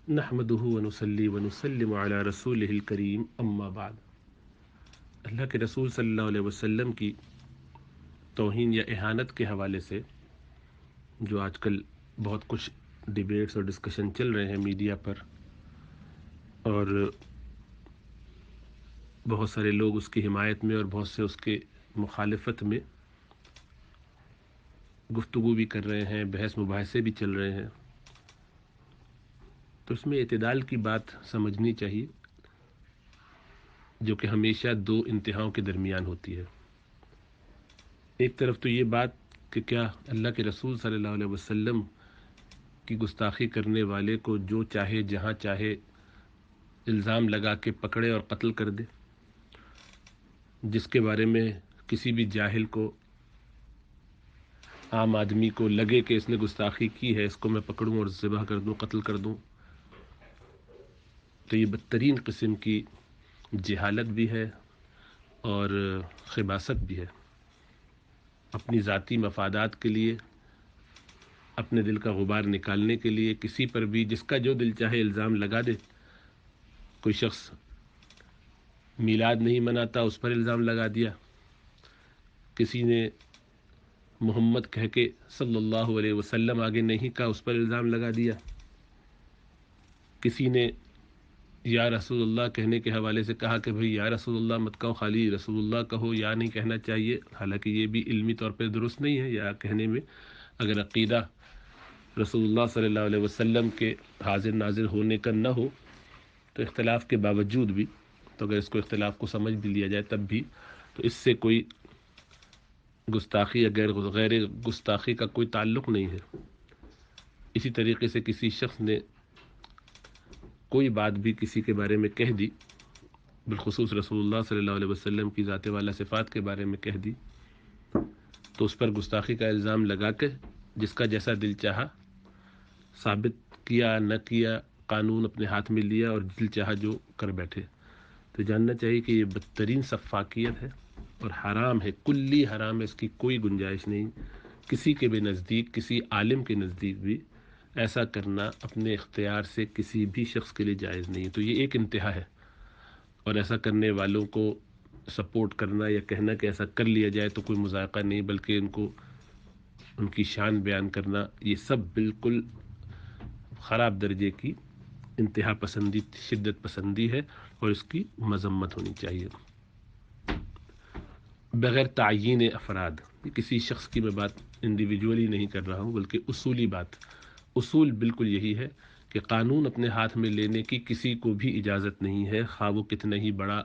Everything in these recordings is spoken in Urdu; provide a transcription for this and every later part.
نحمدہ ونصلی ونسلم علی رسولہ الکریم اما بعد۔ اللہ کے رسول صلی اللہ علیہ وسلم کی توہین یا اہانت کے حوالے سے جو آج کل بہت کچھ ڈیبیٹس اور ڈسکشن چل رہے ہیں میڈیا پر، اور بہت سارے لوگ اس کی حمایت میں اور بہت سے اس کے مخالفت میں گفتگو بھی کر رہے ہیں، بحث مباحثے بھی چل رہے ہیں، تو اس میں اعتدال کی بات سمجھنی چاہیے، جو کہ ہمیشہ دو انتہاؤں کے درمیان ہوتی ہے۔ ایک طرف تو یہ بات کہ کیا اللہ کے رسول صلی اللہ علیہ وسلم کی گستاخی کرنے والے کو جو چاہے جہاں چاہے الزام لگا کے پکڑے اور قتل کر دے، جس کے بارے میں کسی بھی جاہل کو، عام آدمی کو لگے کہ اس نے گستاخی کی ہے، اس کو میں پکڑوں اور ذبح کر دوں، قتل کر دوں، تو یہ بدترین قسم کی جہالت بھی ہے اور خباثت بھی ہے۔ اپنی ذاتی مفادات کے لیے، اپنے دل کا غبار نکالنے کے لیے کسی پر بھی جس کا جو دل چاہے الزام لگا دے۔ کوئی شخص میلاد نہیں مناتا، اس پر الزام لگا دیا، کسی نے محمد کہہ کے صلی اللہ علیہ وسلم آگے نہیں کہا، اس پر الزام لگا دیا، کسی نے یا رسول اللہ کہنے کے حوالے سے کہا کہ بھئی یا رسول اللہ مت کہو، خالی رسول اللہ کہو، یا نہیں کہنا چاہیے، حالانکہ یہ بھی علمی طور پہ درست نہیں ہے۔ یا کہنے میں اگر عقیدہ رسول اللہ صلی اللہ علیہ وسلم کے حاضر ناظر ہونے کا نہ ہو تو اختلاف کے باوجود بھی، تو اگر اس کو اختلاف کو سمجھ بھی لیا جائے تب بھی، تو اس سے کوئی گستاخی یا غیر گستاخی کا کوئی تعلق نہیں ہے۔ اسی طریقے سے کسی شخص نے کوئی بات بھی کسی کے بارے میں کہہ دی، بالخصوص رسول اللہ صلی اللہ علیہ وسلم کی ذات والا صفات کے بارے میں کہہ دی، تو اس پر گستاخی کا الزام لگا کے جس کا جیسا دل چاہا ثابت کیا نہ کیا، قانون اپنے ہاتھ میں لیا اور دل چاہا جو کر بیٹھے۔ تو جاننا چاہیے کہ یہ بدترین سفاکیت ہے اور حرام ہے، کلی حرام ہے، اس کی کوئی گنجائش نہیں۔ کسی کے بھی نزدیک، کسی عالم کے نزدیک بھی ایسا کرنا اپنے اختیار سے کسی بھی شخص کے لیے جائز نہیں ہے۔ تو یہ ایک انتہا ہے، اور ایسا کرنے والوں کو سپورٹ کرنا یا کہنا کہ ایسا کر لیا جائے تو کوئی مذائقہ نہیں، بلکہ ان کی شان بیان کرنا، یہ سب بالکل خراب درجے کی انتہا پسندی، شدت پسندی ہے، اور اس کی مذمت ہونی چاہیے بغیر تعیین افراد۔ کسی شخص کی میں بات انڈیویجولی نہیں کر رہا ہوں، بلکہ اصولی بات، اصول بالکل یہی ہے کہ قانون اپنے ہاتھ میں لینے کی کسی کو بھی اجازت نہیں ہے، خواہ وہ کتنا ہی بڑا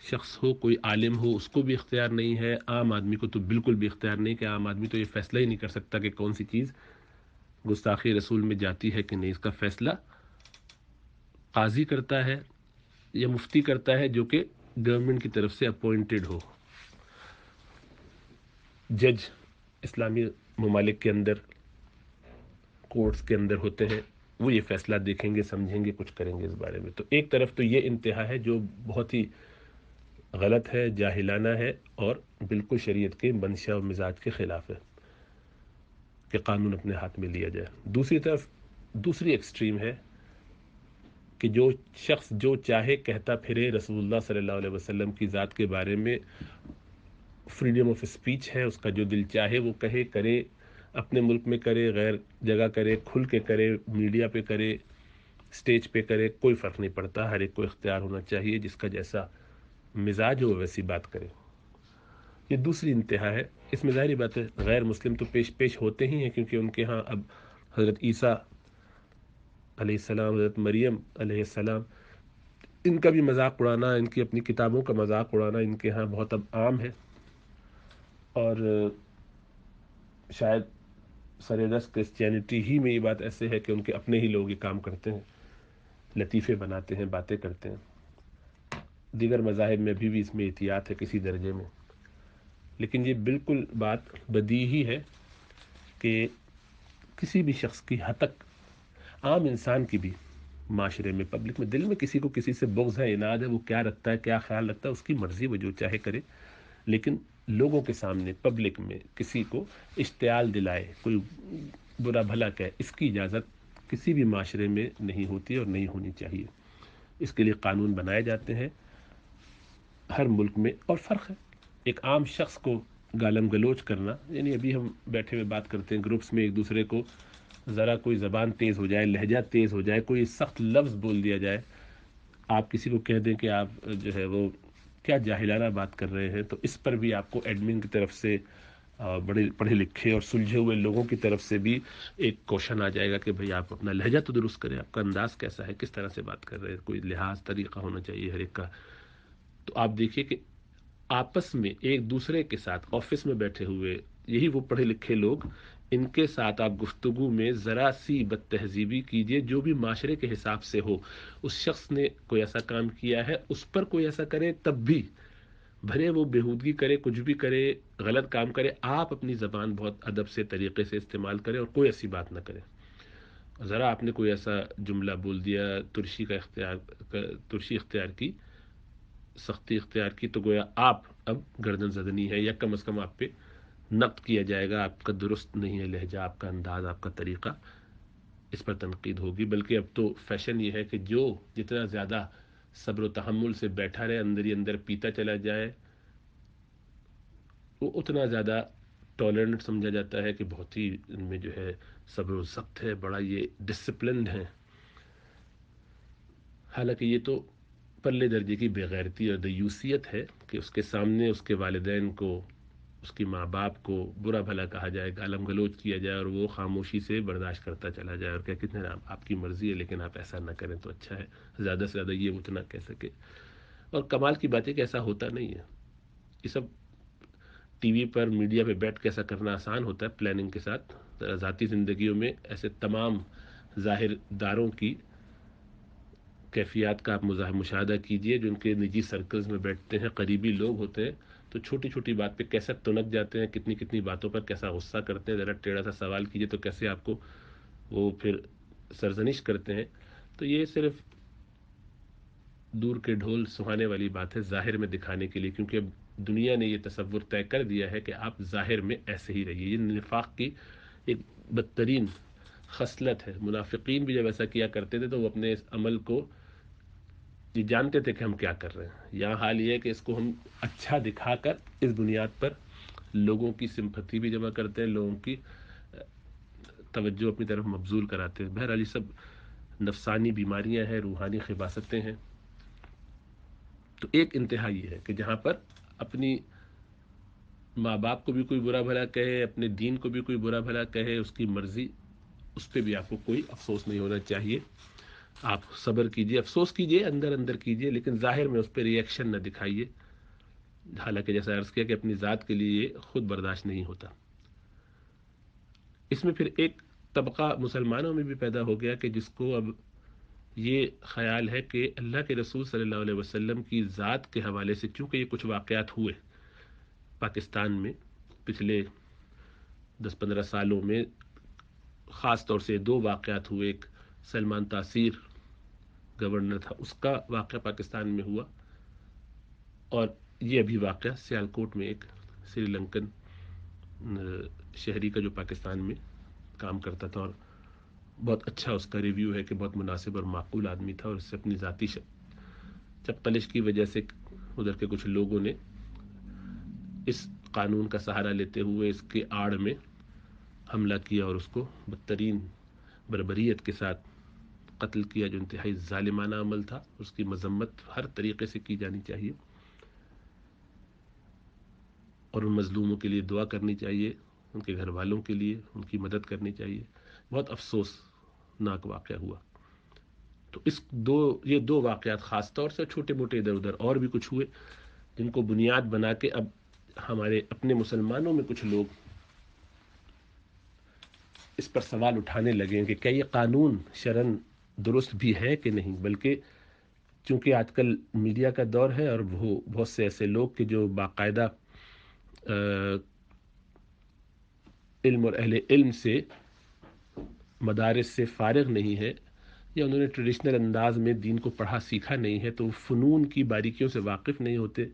شخص ہو، کوئی عالم ہو، اس کو بھی اختیار نہیں ہے، عام آدمی کو تو بالکل بھی اختیار نہیں، کہ عام آدمی تو یہ فیصلہ ہی نہیں کر سکتا کہ کون سی چیز گستاخی رسول میں جاتی ہے کہ نہیں۔ اس کا فیصلہ قاضی کرتا ہے یا مفتی کرتا ہے، جو کہ گورنمنٹ کی طرف سے اپوائنٹڈ ہو۔ جج اسلامی ممالک کے اندر، کورٹس کے اندر ہوتے ہیں، وہ یہ فیصلہ دیکھیں گے، سمجھیں گے، کچھ کریں گے اس بارے میں۔ تو ایک طرف تو یہ انتہا ہے جو بہت ہی غلط ہے، جاہلانہ ہے، اور بالکل شریعت کے منشا اور مزاج کے خلاف ہے کہ قانون اپنے ہاتھ میں لیا جائے۔ دوسری طرف دوسری ایکسٹریم ہے کہ جو شخص جو چاہے کہتا پھرے رسول اللہ صلی اللہ علیہ وسلم کی ذات کے بارے میں، فریڈم آف اسپیچ ہے، اس کا جو دل چاہے وہ کہے، کرے، اپنے ملک میں کرے، غیر جگہ کرے، کھل کے کرے، میڈیا پہ کرے، اسٹیج پہ کرے، کوئی فرق نہیں پڑتا، ہر ایک کو اختیار ہونا چاہیے، جس کا جیسا مزاج ہو ویسی بات کرے۔ یہ دوسری انتہا ہے۔ اس میں ظاہری بات ہے غیر مسلم تو پیش ہوتے ہی ہیں، کیونکہ ان کے ہاں اب حضرت عیسیٰ علیہ السلام، حضرت مریم علیہ السلام، ان کا بھی مذاق اڑانا، ان کی اپنی کتابوں کا مذاق اڑانا ان کے ہاں بہت اب عام ہے، اور شاید سررس کرسچینٹی ہی میں یہ بات ایسے ہے کہ ان کے اپنے ہی لوگ یہ کام کرتے ہیں، لطیفے بناتے ہیں، باتیں کرتے ہیں۔ دیگر مذاہب میں بھی اس میں احتیاط ہے کسی درجے میں، لیکن یہ بالکل بات بدیہی ہے کہ کسی بھی شخص کی حد تک، عام انسان کی بھی، معاشرے میں، پبلک میں، دل میں کسی کو کسی سے بغض ہے، عناد ہے، وہ کیا رکھتا ہے، کیا خیال رکھتا ہے، اس کی مرضی، وہ جو چاہے کرے، لیکن لوگوں کے سامنے، پبلک میں کسی کو اشتعال دلائے، کوئی برا بھلا کہے، اس کی اجازت کسی بھی معاشرے میں نہیں ہوتی اور نہیں ہونی چاہیے. اس کے لیے قانون بنائے جاتے ہیں ہر ملک میں. اور فرق ہے ایک عام شخص کو گالم گلوچ کرنا، یعنی ابھی ہم بیٹھے ہوئے بات کرتے ہیں گروپس میں، ایک دوسرے کو ذرا کوئی زبان تیز ہو جائے، لہجہ تیز ہو جائے، کوئی سخت لفظ بول دیا جائے، آپ کسی کو کہہ دیں کہ آپ جو ہے وہ کیا جاہلانہ بات کر رہے ہیں، تو اس پر بھی آپ کو ایڈمن کی طرف سے، بڑے پڑھے لکھے اور سلجھے ہوئے لوگوں کی طرف سے بھی ایک کوشچن آ جائے گا کہ بھئی آپ اپنا لہجہ تو درست کریں، آپ کا انداز کیسا ہے، کس طرح سے بات کر رہے ہیں، کوئی لحاظ طریقہ ہونا چاہیے ہر ایک کا. تو آپ دیکھیے کہ آپس میں ایک دوسرے کے ساتھ آفس میں بیٹھے ہوئے یہی وہ پڑھے لکھے لوگ، ان کے ساتھ آپ گفتگو میں ذرا سی بد تہذیبی کیجیے جو بھی معاشرے کے حساب سے ہو، اس شخص نے کوئی ایسا کام کیا ہے اس پر کوئی ایسا کرے تب بھی، بھلے وہ بےہودگی کرے، کچھ بھی کرے، غلط کام کرے، آپ اپنی زبان بہت ادب سے طریقے سے استعمال کریں اور کوئی ایسی بات نہ کریں. ذرا آپ نے کوئی ایسا جملہ بول دیا، ترشی اختیار کی، سختی اختیار کی، تو گویا آپ اب گردن زدنی ہے، یا کم از کم آپ پہ نقد کیا جائے گا، آپ کا درست نہیں ہے لہجہ، آپ کا انداز، آپ کا طریقہ، اس پر تنقید ہوگی. بلکہ اب تو فیشن یہ ہے کہ جو جتنا زیادہ صبر و تحمل سے بیٹھا رہے، اندر ہی اندر پیتا چلا جائے، وہ اتنا زیادہ ٹالرنٹ سمجھا جاتا ہے کہ بہت ہی ان میں جو ہے صبر و ضبط ہے، بڑا یہ ڈسپلنڈ ہے. حالانکہ یہ تو پرلے درجے کی بےغیرتی اور دیوسیت ہے کہ اس کے سامنے اس کے والدین کو، اس کی ماں باپ کو برا بھلا کہا جائے، گالم گلوچ کیا جائے، اور وہ خاموشی سے برداشت کرتا چلا جائے اور کہ کتنے آپ کی مرضی ہے لیکن آپ ایسا نہ کریں تو اچھا ہے، زیادہ سے زیادہ یہ اتنا کہہ سکے. اور کمال کی بات ہے کہ ایسا ہوتا نہیں ہے. یہ سب ٹی وی پر میڈیا پہ بیٹھ کے ایسا کرنا آسان ہوتا ہے پلاننگ کے ساتھ. ذاتی زندگیوں میں ایسے تمام ظاہر داروں کی کیفیات کا آپ مشاہدہ کیجئے، جو ان کے نجی سرکلز میں بیٹھتے ہیں، قریبی لوگ ہوتے ہیں، تو چھوٹی چھوٹی بات پہ کیسا تنک جاتے ہیں، کتنی کتنی باتوں پر کیسا غصہ کرتے ہیں، ذرا ٹیڑھا سا سوال کیجئے تو کیسے آپ کو وہ پھر سرزنش کرتے ہیں. تو یہ صرف دور کے ڈھول سہانے والی بات ہے ظاہر میں دکھانے کے لیے، کیونکہ اب دنیا نے یہ تصور طے کر دیا ہے کہ آپ ظاہر میں ایسے ہی رہیے. یہ نفاق کی ایک بدترین خصلت ہے. منافقین بھی جب ایسا کیا کرتے تھے تو وہ اپنے اس عمل کو یہ جانتے تھے کہ ہم کیا کر رہے ہیں. یہاں حال یہ ہے کہ اس کو ہم اچھا دکھا کر اس بنیاد پر لوگوں کی سمپتھی بھی جمع کرتے ہیں، لوگوں کی توجہ اپنی طرف مبذول کراتے ہیں. بہرحال یہ سب نفسانی بیماریاں ہیں، روحانی خباثتیں ہیں. تو ایک انتہا یہ ہے کہ جہاں پر اپنی ماں باپ کو بھی کوئی برا بھلا کہے، اپنے دین کو بھی کوئی برا بھلا کہے، اس کی مرضی، اس پہ بھی آپ کو کوئی افسوس نہیں ہونا چاہیے. آپ صبر کیجئے، افسوس کیجئے، اندر اندر کیجئے، لیکن ظاہر میں اس پہ ری ایکشن نہ دکھائیے. حالانکہ جیسا عرض کیا کہ اپنی ذات کے لیے یہ خود برداشت نہیں ہوتا. اس میں پھر ایک طبقہ مسلمانوں میں بھی پیدا ہو گیا کہ جس کو اب یہ خیال ہے کہ اللہ کے رسول صلی اللہ علیہ وسلم کی ذات کے حوالے سے، چونکہ یہ کچھ واقعات ہوئے پاکستان میں پچھلے 10-15 سالوں میں، خاص طور سے 2 واقعات ہوئے. ایک سلمان تاثیر گورنر تھا، اس کا واقعہ پاکستان میں ہوا، اور یہ ابھی واقعہ سیالکوٹ میں ایک سری لنکن شہری کا جو پاکستان میں کام کرتا تھا، اور بہت اچھا اس کا ریویو ہے کہ بہت مناسب اور معقول آدمی تھا، اور اس سے اپنی ذاتی چپقلش کی وجہ سے ادھر کے کچھ لوگوں نے اس قانون کا سہارا لیتے ہوئے اس کے آڑ میں حملہ کیا اور اس کو بدترین بربریت کے ساتھ قتل کیا، جو انتہائی ظالمانہ عمل تھا. اس کی مذمت ہر طریقے سے کی جانی چاہیے، اور ان مظلوموں کے لیے دعا کرنی چاہیے، ان کے گھر والوں کے لیے ان کی مدد کرنی چاہیے. بہت افسوسناک واقعہ ہوا. تو یہ دو واقعات خاص طور سے، چھوٹے موٹے ادھر ادھر اور بھی کچھ ہوئے، جن کو بنیاد بنا کے اب ہمارے اپنے مسلمانوں میں کچھ لوگ اس پر سوال اٹھانے لگے ہیں کہ کیا یہ قانون شرعاً درست بھی ہے کہ نہیں. بلکہ چونکہ آج کل میڈیا کا دور ہے، اور وہ بہت سے ایسے لوگ کہ جو باقاعدہ علم اور اہل علم سے، مدارس سے فارغ نہیں ہے، یا انہوں نے ٹریڈیشنل انداز میں دین کو پڑھا سیکھا نہیں ہے، تو وہ فنون کی باریکیوں سے واقف نہیں ہوتے،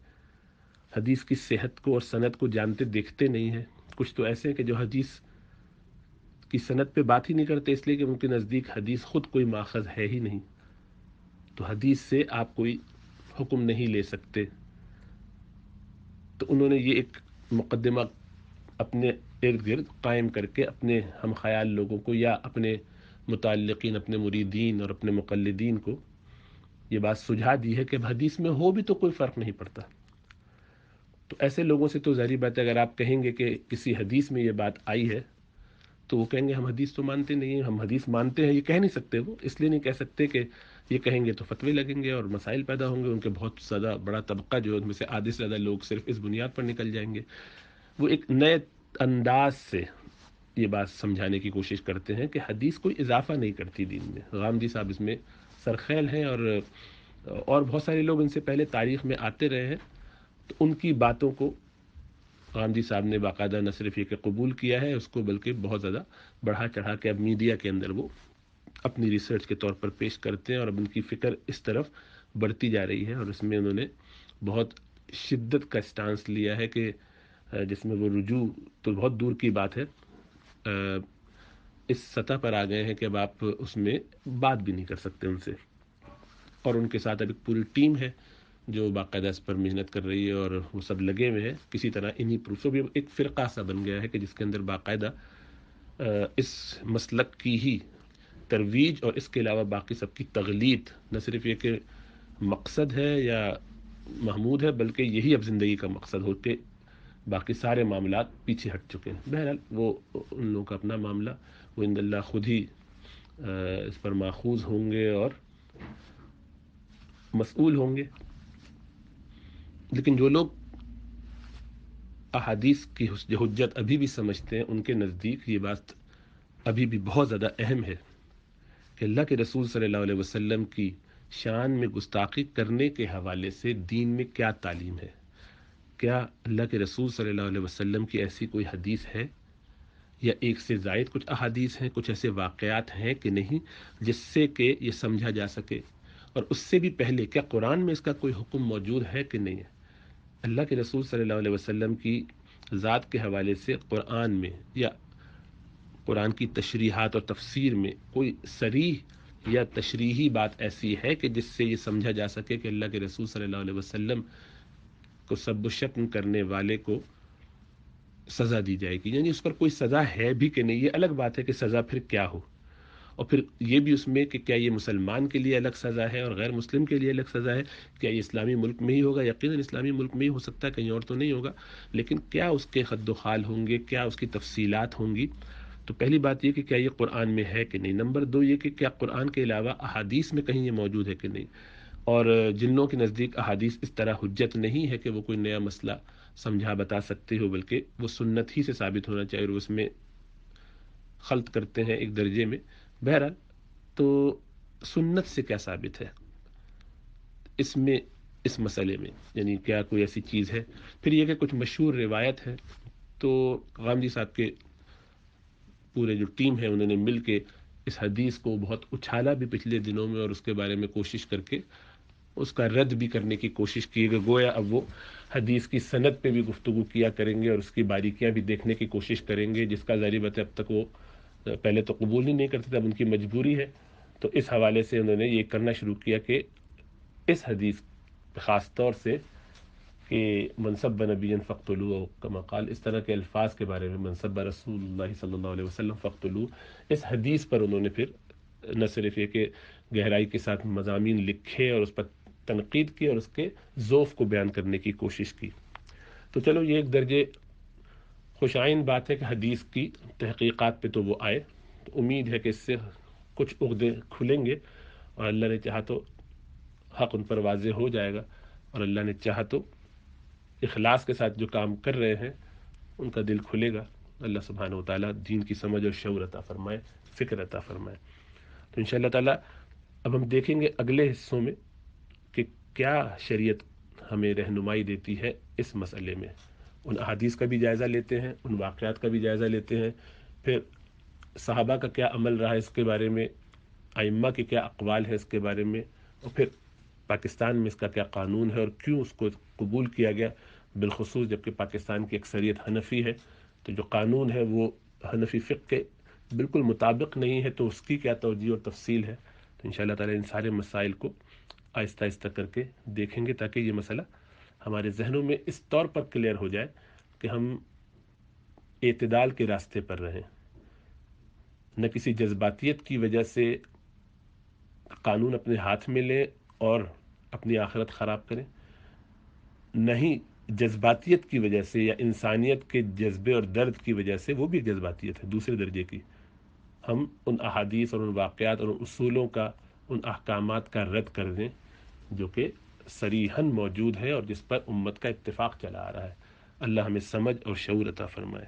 حدیث کی صحت کو اور سند کو جانتے دیکھتے نہیں ہیں. کچھ تو ایسے ہیں کہ جو حدیث کی سند پہ بات ہی نہیں کرتے، اس لیے کہ ان کے نزدیک حدیث خود کوئی ماخذ ہے ہی نہیں، تو حدیث سے آپ کوئی حکم نہیں لے سکتے۔ تو انہوں نے یہ ایک مقدمہ اپنے ارد گرد قائم کر کے اپنے ہم خیال لوگوں کو یا اپنے متعلقین، اپنے مریدین اور اپنے مقلدین کو یہ بات سجھا دی ہے کہ حدیث میں ہو بھی تو کوئی فرق نہیں پڑتا۔ تو ایسے لوگوں سے تو ظاہری بات ہے، اگر آپ کہیں گے کہ کسی حدیث میں یہ بات آئی ہے تو وہ کہیں گے ہم حدیث تو مانتے نہیں ہیں، ہم حدیث مانتے ہیں، یہ کہہ نہیں سکتے، وہ اس لیے نہیں کہہ سکتے کہ یہ کہیں گے تو فتوے لگیں گے اور مسائل پیدا ہوں گے، ان کے بہت زیادہ بڑا طبقہ جو ہے ان میں سے آدھے سے زیادہ لوگ صرف اس بنیاد پر نکل جائیں گے۔ وہ ایک نئے انداز سے یہ بات سمجھانے کی کوشش کرتے ہیں کہ حدیث کوئی اضافہ نہیں کرتی دین میں۔ غامدی صاحب اس میں سرخیل ہیں، اور بہت سارے لوگ ان سے پہلے تاریخ میں آتے رہے ہیں، تو ان کی باتوں کو غامدی صاحب نے باقاعدہ نہ صرف یہ کہ قبول کیا ہے، اس کو بلکہ بہت زیادہ بڑھا چڑھا کے اب میڈیا کے اندر وہ اپنی ریسرچ کے طور پر پیش کرتے ہیں، اور اب ان کی فکر اس طرف بڑھتی جا رہی ہے، اور اس میں انہوں نے بہت شدت کا اسٹانس لیا ہے کہ جس میں وہ رجوع تو بہت دور کی بات ہے، اس سطح پر آ گئے ہیں کہ اب آپ اس میں بات بھی نہیں کر سکتے ان سے، اور ان کے ساتھ اب ایک پوری ٹیم ہے جو باقاعدہ اس پر محنت کر رہی ہے، اور وہ سب لگے ہوئے ہیں کسی طرح انہی پروفوں بھی ایک فرقہ سا بن گیا ہے کہ جس کے اندر باقاعدہ اس مسلک کی ہی ترویج اور اس کے علاوہ باقی سب کی تغلیط نہ صرف یہ کہ مقصد ہے یا محمود ہے، بلکہ یہی اب زندگی کا مقصد ہو کے باقی سارے معاملات پیچھے ہٹ چکے ہیں۔ بہرحال وہ ان لوگوں کا اپنا معاملہ، وہ ان اللہ خود ہی اس پر ماخوذ ہوں گے اور مسئول ہوں گے۔ لیکن جو لوگ احادیث کی حجت ابھی بھی سمجھتے ہیں، ان کے نزدیک یہ بات ابھی بھی بہت زیادہ اہم ہے کہ اللہ کے رسول صلی اللہ علیہ وسلم کی شان میں گستاخی کرنے کے حوالے سے دین میں کیا تعلیم ہے، کیا اللہ کے رسول صلی اللہ علیہ وسلم کی ایسی کوئی حدیث ہے، یا ایک سے زائد کچھ احادیث ہیں، کچھ ایسے واقعات ہیں کہ نہیں جس سے کہ یہ سمجھا جا سکے، اور اس سے بھی پہلے کیا قرآن میں اس کا کوئی حکم موجود ہے کہ نہیں ہے۔ اللہ کے رسول صلی اللہ علیہ وسلم کی ذات کے حوالے سے قرآن میں یا قرآن کی تشریحات اور تفسیر میں کوئی صریح یا تشریحی بات ایسی ہے کہ جس سے یہ سمجھا جا سکے کہ اللہ کے رسول صلی اللہ علیہ وسلم کو سب و شتم کرنے والے کو سزا دی جائے گی، یعنی اس پر کوئی سزا ہے بھی کہ نہیں۔ یہ الگ بات ہے کہ سزا پھر کیا ہو، اور پھر یہ بھی اس میں کہ کیا یہ مسلمان کے لیے الگ سزا ہے اور غیر مسلم کے لیے الگ سزا ہے، کیا یہ اسلامی ملک میں ہی ہوگا؟ یقیناً اسلامی ملک میں ہی ہو سکتا ہے، کہیں اور تو نہیں ہوگا، لیکن کیا اس کے خد و خال ہوں گے، کیا اس کی تفصیلات ہوں گی؟ تو پہلی بات یہ کہ کیا یہ قرآن میں ہے کہ نہیں، نمبر دو یہ کہ کیا قرآن کے علاوہ احادیث میں کہیں یہ موجود ہے کہ نہیں، اور جن لوگوں کے نزدیک احادیث اس طرح حجت نہیں ہے کہ وہ کوئی نیا مسئلہ سمجھا بتا سکتے ہو، بلکہ وہ سنت ہی سے ثابت ہونا چاہیے، اور اس میں خلط کرتے ہیں ایک درجے میں۔ بہرحال تو سنت سے کیا ثابت ہے اس میں، اس مسئلے میں، یعنی کیا کوئی ایسی چیز ہے؟ پھر یہ کہ کچھ مشہور روایت ہے، تو غامدی صاحب کے پورے جو ٹیم ہے انہوں نے مل کے اس حدیث کو بہت اچھالا بھی پچھلے دنوں میں، اور اس کے بارے میں کوشش کر کے اس کا رد بھی کرنے کی کوشش کی کہ گویا اب وہ حدیث کی سند پہ بھی گفتگو کیا کریں گے اور اس کی باریکیاں بھی دیکھنے کی کوشش کریں گے، جس کا ظاہری بات ہے اب تک وہ پہلے تو قبول ہی نہیں کرتے تھے، اب ان کی مجبوری ہے۔ تو اس حوالے سے انہوں نے یہ کرنا شروع کیا کہ اس حدیث خاص طور سے کہ منصب نبی فقتلوا، کما قال، اس طرح کے الفاظ کے بارے میں، منصب رسول اللہ صلی اللہ علیہ وسلم فقتلوا، اس حدیث پر انہوں نے پھر نہ صرف یہ کہ گہرائی کے ساتھ مضامین لکھے اور اس پر تنقید کی اور اس کے ذوف کو بیان کرنے کی کوشش کی۔ تو چلو یہ ایک درجے خوش آئند بات ہے کہ حدیث کی تحقیقات پہ تو وہ آئے، تو امید ہے کہ اس سے کچھ عقدے کھلیں گے، اور اللہ نے چاہا تو حق ان پر واضح ہو جائے گا، اور اللہ نے چاہا تو اخلاص کے ساتھ جو کام کر رہے ہیں ان کا دل کھلے گا۔ اللہ سبحانہ وتعالیٰ دین کی سمجھ اور شعور عطا فرمائے، فکر عطا فرمائے۔ تو انشاءاللہ تعالیٰ اب ہم دیکھیں گے اگلے حصوں میں کہ کیا شریعت ہمیں رہنمائی دیتی ہے اس مسئلے میں، ان احادیث کا بھی جائزہ لیتے ہیں، ان واقعات کا بھی جائزہ لیتے ہیں، پھر صحابہ کا کیا عمل رہا ہے اس کے بارے میں، ائمہ کے کیا اقوال ہے اس کے بارے میں، اور پھر پاکستان میں اس کا کیا قانون ہے اور کیوں اس کو قبول کیا گیا، بالخصوص جبکہ پاکستان کی اکثریت حنفی ہے، تو جو قانون ہے وہ حنفی فقہ کے بالکل مطابق نہیں ہے تو اس کی کیا توجیہ اور تفصیل ہے. تو انشاءاللہ تعالیٰ ان سارے مسائل کو آہستہ آہستہ کر کے دیکھیں گے تاکہ یہ مسئلہ ہمارے ذہنوں میں اس طور پر کلیئر ہو جائے کہ ہم اعتدال کے راستے پر رہیں، نہ کسی جذباتیت کی وجہ سے قانون اپنے ہاتھ میں لیں اور اپنی آخرت خراب کریں، نہ ہی جذباتیت کی وجہ سے یا انسانیت کے جذبے اور درد کی وجہ سے، وہ بھی جذباتیت ہے دوسرے درجے کی، ہم ان احادیث اور ان واقعات اور ان اصولوں کا، ان احکامات کا رد کر دیں جو کہ صریحاً موجود ہے اور جس پر امت کا اتفاق چلا آ رہا ہے. اللہ ہمیں سمجھ اور شعور عطا فرمائے.